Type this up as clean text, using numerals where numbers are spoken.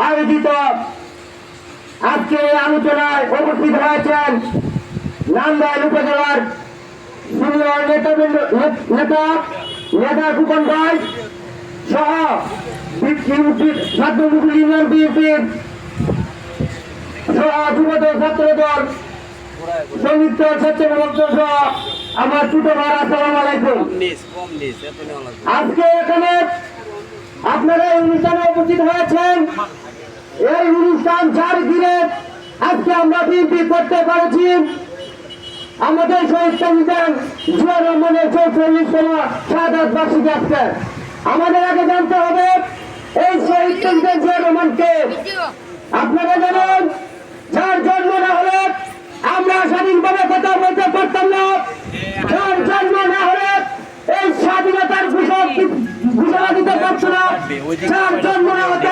আয়োজিত আজকে আলোচনায় উপস্থিত হয়েছেন নান্দাইল উপজেলার সিনিয়র নেতা কুপন ভাই সহ ছাত্রমুখী ইউনিয়ন বিএনপির সহ যুবদল ছাত্রদল সংযুক্ত স্বেচ্ছাসেবক সহ আমার ছোট ভাই, আসসালামু আলাইকুম। আজকে এখানে আপনারা এই অনুষ্ঠানে উপস্থিত হয়েছেন। এই অনুষ্ঠান 4 দিনে আজকে আমরা বিএনপি করতে পারছি। আমাদের শহীদ সংবিধান জিয়া রহমানের 44তম শাহাদাত বার্ষিকী আজকে। আমাদের আগে জানতে হবে এই শহীদ সংবিধান জিয়া রহমানকে। আপনারা জানেন, যার জন্ম না হলে আমরা স্বাধীনভাবে কথা বলতে পারতাম না। যার জন্ম না হলে এই স্বাধীনতার ঘোষণা দিতে পারতো না। যার জন্ম না হতে